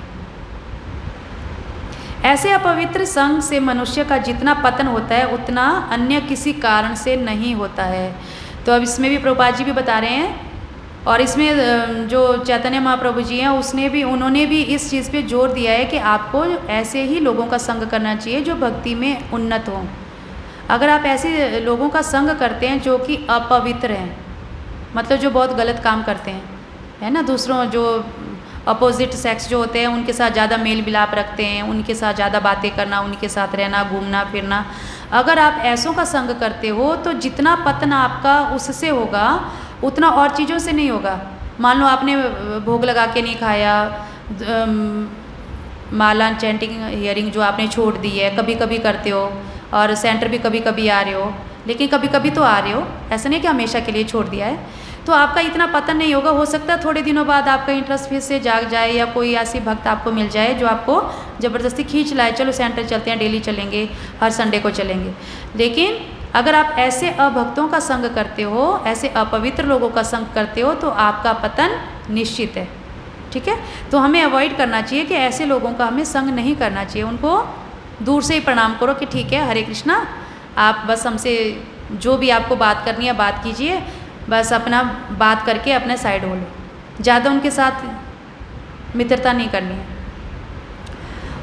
ऐसे अपवित्र संग से मनुष्य का जितना पतन होता है उतना अन्य किसी कारण से नहीं होता है। तो अब इसमें भी प्रभुपाद जी भी बता रहे हैं, और इसमें जो चैतन्य महाप्रभु जी हैं उन्होंने भी इस चीज़ पे जोर दिया है कि आपको ऐसे ही लोगों का संग करना चाहिए जो भक्ति में उन्नत हों। अगर आप ऐसे लोगों का संग करते हैं जो कि अपवित्र हैं, मतलब जो बहुत गलत काम करते हैं, है ना, दूसरों जो अपोजिट सेक्स जो होते हैं उनके साथ ज़्यादा मेल मिलाप रखते हैं, उनके साथ ज़्यादा बातें करना, उनके साथ रहना, घूमना फिरना, अगर आप ऐसों का संग करते हो तो जितना पतन आपका उससे होगा उतना और चीज़ों से नहीं होगा। मान लो आपने भोग लगा के नहीं खाया, माला चैंटिंग हियरिंग जो आपने छोड़ दी है, कभी कभी करते हो, और सेंटर भी कभी कभी आ रहे हो, लेकिन कभी कभी तो आ रहे हो, ऐसा नहीं कि हमेशा के लिए छोड़ दिया है, तो आपका इतना पतन नहीं होगा। हो सकता है थोड़े दिनों बाद आपका इंटरेस्ट फिर से जाग जाए, या कोई ऐसी भक्त आपको मिल जाए जो आपको ज़बरदस्ती खींच लाए, चलो सेंटर चलते हैं, डेली चलेंगे, हर संडे को चलेंगे। लेकिन अगर आप ऐसे अभक्तों का संग करते हो, ऐसे अपवित्र लोगों का संग करते हो, तो आपका पतन निश्चित है। ठीक है, तो हमें अवॉइड करना चाहिए कि ऐसे लोगों का हमें संग नहीं करना चाहिए। उनको दूर से ही प्रणाम करो कि ठीक है, हरे कृष्णा, आप बस हमसे जो भी आपको बात करनी है बात कीजिए, बस अपना बात करके अपने साइड हो लो, ज़्यादा उनके साथ मित्रता नहीं करनी है।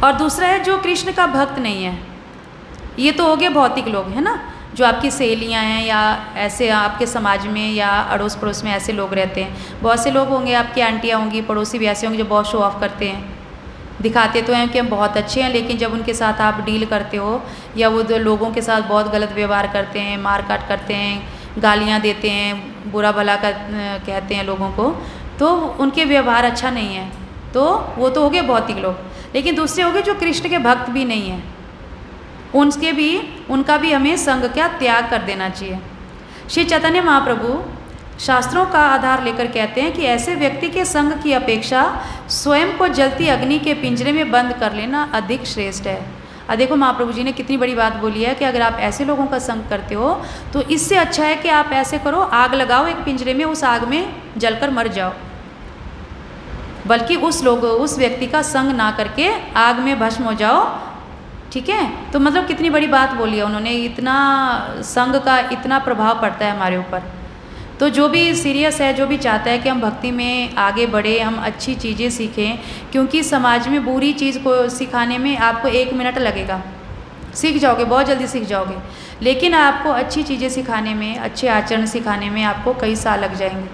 और दूसरा है जो कृष्ण का भक्त नहीं है, ये तो हो गए भौतिक लोग, है ना, जो आपकी सहेलियाँ हैं या ऐसे आपके समाज में या अड़ोस पड़ोस में ऐसे लोग रहते हैं। बहुत से लोग होंगे, आपकी आंटियाँ होंगी, पड़ोसी भी ऐसे होंगे जो बहुत शो ऑफ करते हैं, दिखाते तो हैं कि हम बहुत अच्छे हैं, लेकिन जब उनके साथ आप डील करते हो या वो लोगों के साथ बहुत गलत व्यवहार करते हैं, मार काट करते हैं, गालियाँ देते हैं, बुरा भला कहते हैं लोगों को, तो उनके व्यवहार अच्छा नहीं है, तो वो तो हो गए भौतिक लोग। लेकिन दूसरे हो गए जो कृष्ण के भक्त भी नहीं हैं, उनका भी हमें संग का त्याग कर देना चाहिए। श्री चैतन्य महाप्रभु शास्त्रों का आधार लेकर कहते हैं कि ऐसे व्यक्ति के संग की अपेक्षा स्वयं को जलती अग्नि के पिंजरे में बंद कर लेना अधिक श्रेष्ठ है। अब देखो महाप्रभु जी ने कितनी बड़ी बात बोली है कि अगर आप ऐसे लोगों का संग करते हो तो इससे अच्छा है कि आप ऐसे करो, आग लगाओ एक पिंजरे में, उस आग में जलकर मर जाओ, बल्कि उस व्यक्ति का संग ना करके आग में भस्म हो जाओ। ठीक है, तो मतलब कितनी बड़ी बात बोली है उन्होंने, इतना संग का इतना प्रभाव पड़ता है हमारे ऊपर। तो जो भी सीरियस है, जो भी चाहता है कि हम भक्ति में आगे बढ़े, हम अच्छी चीज़ें सीखें, क्योंकि समाज में बुरी चीज़ को सिखाने में आपको 1 मिनट लगेगा, सीख जाओगे, बहुत जल्दी सीख जाओगे, लेकिन आपको अच्छी चीज़ें सिखाने में, अच्छे आचरण सिखाने में आपको कई साल लग जाएंगे।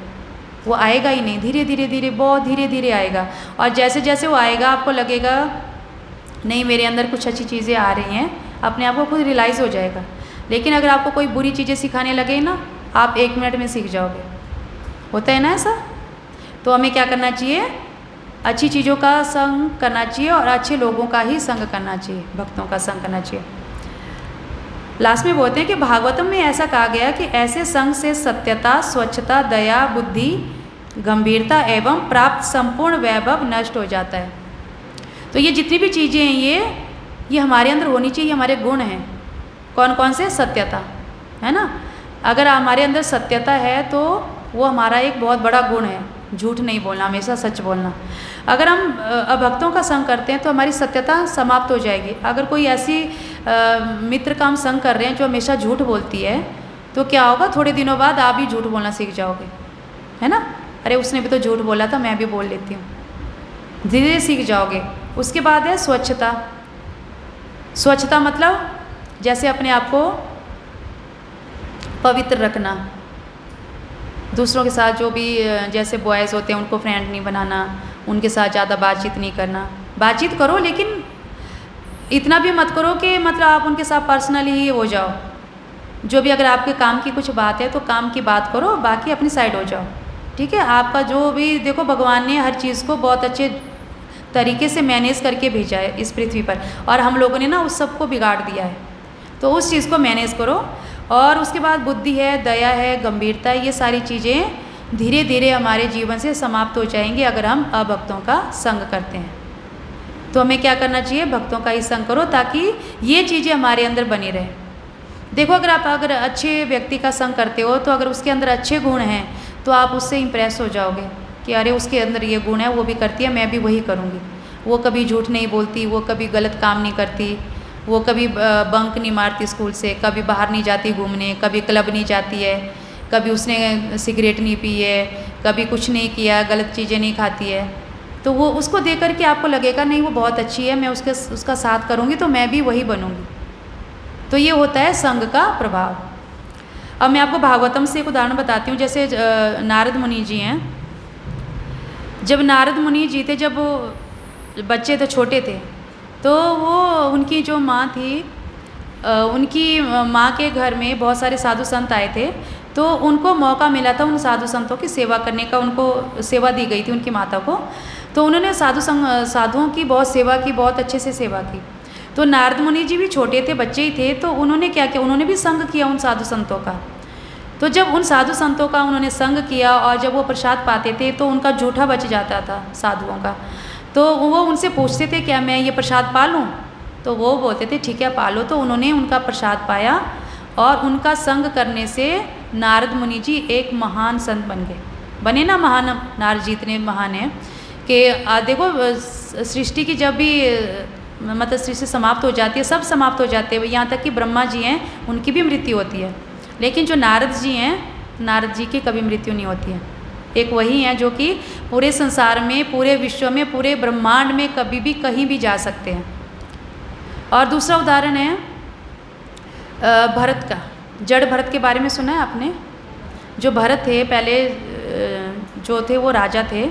वो आएगा ही नहीं, धीरे धीरे धीरे, बहुत धीरे धीरे आएगा, और जैसे जैसे वो आएगा आपको लगेगा नहीं मेरे अंदर कुछ अच्छी चीज़ें आ रही हैं, अपने आप को खुद रियलाइज़ हो जाएगा। लेकिन अगर आपको कोई बुरी चीज़ें सिखाने लगे ना, आप 1 मिनट में सीख जाओगे, होता है ना ऐसा। तो हमें क्या करना चाहिए, अच्छी चीज़ों का संग करना चाहिए और अच्छे लोगों का ही संग करना चाहिए, भक्तों का संग करना चाहिए। लास्ट में बोलते हैं कि भागवतम में ऐसा कहा गया कि ऐसे संग से सत्यता, स्वच्छता, दया, बुद्धि, गंभीरता एवं प्राप्त संपूर्ण वैभव नष्ट हो जाता है। तो ये जितनी भी चीज़ें हैं ये हमारे अंदर होनी चाहिए, हमारे गुण हैं। कौन कौन से? सत्यता, है ना। अगर हमारे अंदर सत्यता है तो वो हमारा एक बहुत बड़ा गुण है, झूठ नहीं बोलना, हमेशा सच बोलना। अगर हम अभक्तों का संग करते हैं तो हमारी सत्यता समाप्त हो जाएगी। अगर कोई ऐसी मित्र का हम संग कर रहे हैं जो हमेशा झूठ बोलती है, तो क्या होगा, थोड़े दिनों बाद आप भी झूठ बोलना सीख जाओगे, है ना। अरे उसने भी तो झूठ बोला था, मैं भी बोल लेती हूँ, धीरे धीरे सीख जाओगे। उसके बाद है स्वच्छता। स्वच्छता मतलब जैसे अपने आप को पवित्र रखना, दूसरों के साथ जो भी जैसे बॉयज़ होते हैं उनको फ्रेंड नहीं बनाना, उनके साथ ज़्यादा बातचीत नहीं करना। बातचीत करो लेकिन इतना भी मत करो कि मतलब आप उनके साथ पर्सनली ही हो जाओ। जो भी अगर आपके काम की कुछ बात है तो काम की बात करो, बाकी अपनी साइड हो जाओ, ठीक है। आपका जो भी देखो, भगवान ने हर चीज़ को बहुत अच्छे तरीके से मैनेज करके भेजा है इस पृथ्वी पर, और हम लोगों ने ना उस सब को बिगाड़ दिया है। तो उस चीज़ को मैनेज करो। और उसके बाद बुद्धि है, दया है, गंभीरता है, ये सारी चीज़ें धीरे धीरे हमारे जीवन से समाप्त हो जाएंगी अगर हम अभक्तों का संग करते हैं। तो हमें क्या करना चाहिए? भक्तों का ही संग करो ताकि ये चीज़ें हमारे अंदर बनी रहे। देखो अगर आप अच्छे व्यक्ति का संग करते हो तो अगर उसके अंदर अच्छे गुण हैं तो आप उससे इम्प्रेस हो जाओगे कि अरे उसके अंदर ये गुण है, वो भी करती है, मैं भी वही करूँगी। वो कभी झूठ नहीं बोलती, वो कभी गलत काम नहीं करती, वो कभी बंक नहीं मारती स्कूल से, कभी बाहर नहीं जाती घूमने, कभी क्लब नहीं जाती है, कभी उसने सिगरेट नहीं पी है, कभी कुछ नहीं किया, गलत चीज़ें नहीं खाती है। तो वो उसको देख कर के आपको लगेगा नहीं वो बहुत अच्छी है, मैं उसका साथ करूँगी तो मैं भी वही बनूँगी। तो ये होता है संग का प्रभाव। अब मैं आपको भागवतम से एक उदाहरण बताती हूँ। जैसे नारद मुनि जी हैं, जब नारद मुनि जी थे, जब वो बच्चे थे, छोटे थे, तो वो उनकी जो माँ थी, उनकी माँ के घर में बहुत सारे साधु संत आए थे। तो उनको मौका मिला था उन साधु संतों की सेवा करने का, उनको सेवा दी गई थी उनकी माता को। तो उन्होंने साधुओं की बहुत सेवा की, बहुत अच्छे से सेवा की। तो नारद मुनि जी भी छोटे थे, बच्चे ही थे, तो उन्होंने क्या किया? उन्होंने भी संग किया उन साधु संतों का। तो जब उन साधु संतों का उन्होंने संग किया और जब वो प्रसाद पाते थे तो उनका जूठा बच जाता था साधुओं का। तो वो उनसे पूछते थे क्या मैं ये प्रसाद पा लूँ? तो वो बोलते थे ठीक है पा लो। तो उन्होंने उनका प्रसाद पाया और उनका संग करने से नारद मुनि जी एक महान संत बन गए। बने ना महान, नारद जी इतने महान हैं कि देखो सृष्टि की जब भी मतलब सृष्टि समाप्त हो जाती है, सब समाप्त हो जाते हैं, यहाँ तक कि ब्रह्मा जी हैं उनकी भी मृत्यु होती है, लेकिन जो नारद जी हैं, नारद जी की कभी मृत्यु नहीं होती है। एक वही हैं जो कि पूरे संसार में, पूरे विश्व में, पूरे ब्रह्मांड में कभी भी कहीं भी जा सकते हैं। और दूसरा उदाहरण है भरत का। जड़ भरत के बारे में सुना है आपने? जो भरत थे पहले जो थे वो राजा थे,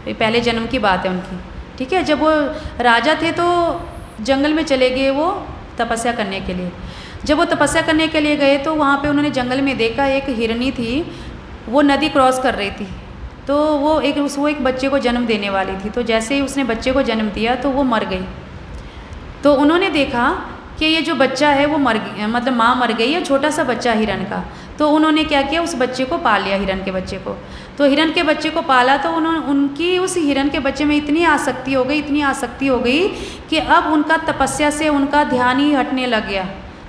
पहले जन्म की बात है उनकी, ठीक है। जब वो राजा थे तो जंगल में चले गए वो तपस्या करने के लिए। जब वो तपस्या करने के लिए गए तो वहाँ पे उन्होंने जंगल में देखा एक हिरनी थी, वो नदी क्रॉस कर रही थी। तो वो एक बच्चे को जन्म देने वाली थी। तो जैसे ही उसने बच्चे को जन्म दिया तो वो मर गई। तो उन्होंने देखा कि ये जो बच्चा है वो मर गया, मतलब माँ मर गई है, छोटा सा बच्चा हिरन का। तो उन्होंने क्या किया, उस बच्चे को पाल लिया, हिरन के बच्चे को। तो हिरन के बच्चे को पाला तो उनकी उस हिरन के बच्चे में इतनी आसक्ति हो गई कि अब उनका तपस्या से उनका ध्यान ही हटने लग गया।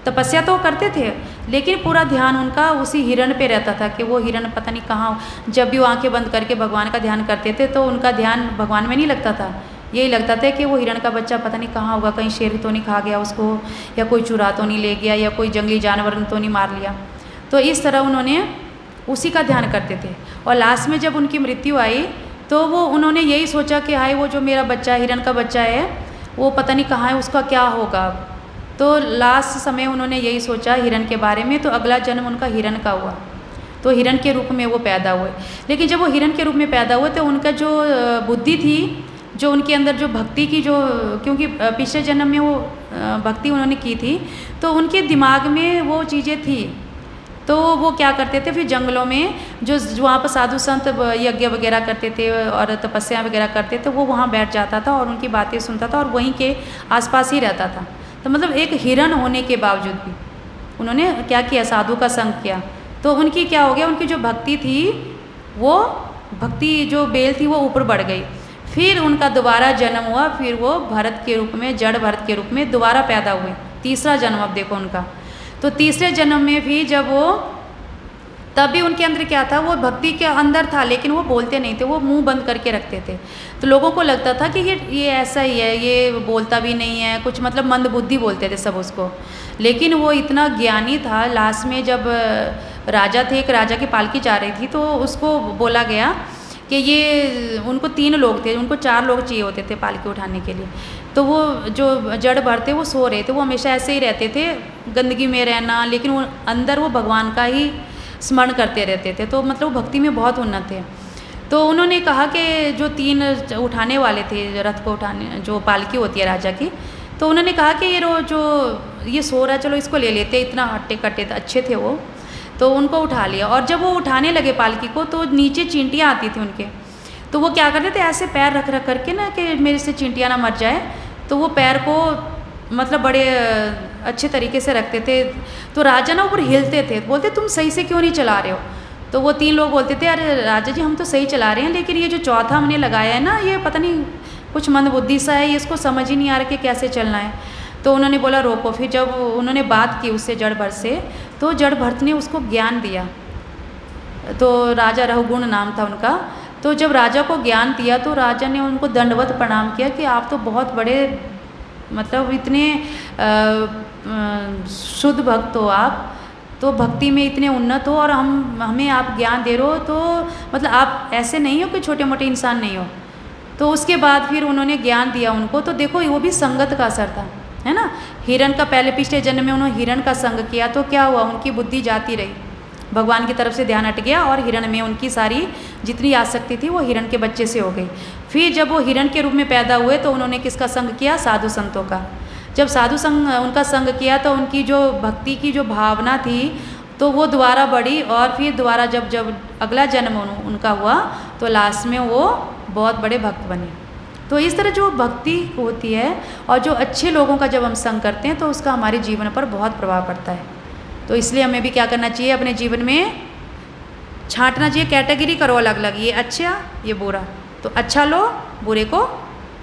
तपस्या तो करते थे लेकिन पूरा ध्यान उनका उसी हिरन पे रहता था कि वो हिरन पता नहीं कहाँ, जब भी वो आंखें बंद करके भगवान का ध्यान करते थे तो उनका ध्यान भगवान में नहीं लगता था, यही लगता था कि वो हिरन का बच्चा पता नहीं कहाँ होगा, कहीं शेर तो नहीं खा गया उसको, या कोई चुरा तो नहीं ले गया, या कोई जंगली जानवर तो नहीं मार लिया। तो इस तरह उन्होंने उसी का ध्यान करते थे। और लास्ट में जब उनकी मृत्यु आई तो वो उन्होंने यही सोचा कि हाय वो जो मेरा बच्चा हिरन का बच्चा है वो पता नहीं कहाँ है, उसका क्या होगा। तो लास्ट समय उन्होंने यही सोचा हिरन के बारे में। तो अगला जन्म उनका हिरन का हुआ, तो हिरन के रूप में वो पैदा हुए। लेकिन जब वो हिरन के रूप में पैदा हुए तो उनका जो बुद्धि थी, जो उनके अंदर जो भक्ति की जो, क्योंकि पिछले जन्म में वो भक्ति उन्होंने की थी, तो उनके दिमाग में वो चीज़ें थी। तो वो क्या करते थे, फिर जंगलों में जो वहाँ पर साधु संत यज्ञ वगैरह करते थे और तपस्या वगैरह करते थे, वो वहाँ बैठ जाता था और उनकी बातें सुनता था और वहीं के आसपास ही रहता था। तो मतलब एक हिरन होने के बावजूद भी उन्होंने क्या किया, साधु का संग किया। तो उनकी क्या हो गया, उनकी जो भक्ति थी वो भक्ति जो बेल थी वो ऊपर बढ़ गई। फिर उनका दोबारा जन्म हुआ, फिर वो भरत के रूप में, जड़ भरत के रूप में दोबारा पैदा हुए। तीसरा जन्म अब देखो उनका। तो तीसरे जन्म में भी जब वो, तब भी उनके अंदर क्या था, वो भक्ति के अंदर था लेकिन वो बोलते नहीं थे, वो मुंह बंद करके रखते थे। तो लोगों को लगता था कि ये ऐसा ही है, ये बोलता भी नहीं है कुछ, मतलब मंद बुद्धि बोलते थे सब उसको। लेकिन वो इतना ज्ञानी था। लास्ट में जब राजा थे, एक राजा की पालकी जा रही थी, तो उसको बोला गया कि ये, उनको 3 लोग थे, उनको 4 लोग चाहिए होते थे पालकी उठाने के लिए। तो वो जो जड़ भर थे वो सो रहे थे, वो हमेशा ऐसे ही रहते थे, गंदगी में रहना, लेकिन वो अंदर वो भगवान का ही स्मरण करते रहते थे। तो मतलब वो भक्ति में बहुत उन्नत थे। तो उन्होंने कहा कि जो 3 उठाने वाले थे, रथ को उठाने, जो पालकी होती है राजा की, तो उन्होंने कहा कि ये सो रहा है, चलो इसको ले लेते, इतना हट्टे कट्टे अच्छे थे वो। तो उनको उठा लिया और जब वो उठाने लगे पालकी को तो नीचे चींटियाँ आती थी उनके। तो वो क्या करते थे, ऐसे पैर रख रख करके ना कि मेरे से चींटियाँ ना मर जाए, तो वो पैर को मतलब बड़े अच्छे तरीके से रखते थे। तो राजा ना ऊपर हिलते थे, बोलते तुम सही से क्यों नहीं चला रहे हो। तो वो 3 लोग बोलते थे, अरे राजा जी हम तो सही चला रहे हैं, लेकिन ये जो चौथा हमने लगाया है ना, ये पता नहीं कुछ मंदबुद्धि सा है, ये इसको समझ ही नहीं आ रहा कि कैसे चलना है। तो उन्होंने बोला रोको। फिर जब उन्होंने बात की उससे जड़ भरत से, तो जड़ भरत ने उसको ज्ञान दिया। तो राजा रहुगुण नाम था उनका। तो जब राजा को ज्ञान दिया तो राजा ने उनको दंडवत प्रणाम किया कि आप तो बहुत बड़े मतलब इतने शुद्ध भक्त हो आप, तो भक्ति में इतने उन्नत हो और हमें आप ज्ञान दे रहे हो, तो मतलब आप ऐसे नहीं हो कि छोटे मोटे इंसान नहीं हो। तो उसके बाद फिर उन्होंने ज्ञान दिया उनको। तो देखो वो भी संगत का असर था, है ना। हिरण का पहले पिछले जन्म में उन्होंने हिरण का संग किया, तो क्या हुआ, उनकी बुद्धि जाती रही, भगवान की तरफ से ध्यान हट गया और हिरण में उनकी सारी जितनी आसक्ति थी वो हिरण के बच्चे से हो गई। फिर जब वो हिरण के रूप में पैदा हुए तो उन्होंने किसका संग किया, साधु संतों का। जब साधु संग उनका संग किया तो उनकी जो भक्ति की जो भावना थी तो वो दोबारा बढ़ी, और फिर दोबारा जब जब अगला जन्म उनका हुआ तो लास्ट में वो बहुत बड़े भक्त बने। तो इस तरह जो भक्ति होती है और जो अच्छे लोगों का जब हम संग करते हैं तो उसका हमारे जीवन पर बहुत प्रभाव पड़ता है। तो इसलिए हमें भी क्या करना चाहिए, अपने जीवन में छांटना चाहिए, कैटेगरी करो अलग अलग, ये अच्छा ये बुरा, तो अच्छा लो बुरे को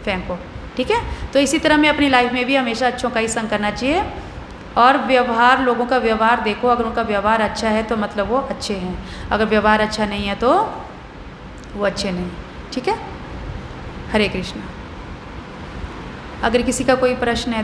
फेंको, ठीक है। तो इसी तरह में अपनी लाइफ में भी हमेशा अच्छों का ही संग करना चाहिए। और व्यवहार, लोगों का व्यवहार देखो, अगर उनका व्यवहार अच्छा है तो मतलब वो अच्छे हैं, अगर व्यवहार अच्छा नहीं है तो वो अच्छे नहीं, ठीक है। हरे कृष्णा। अगर किसी का कोई प्रश्न है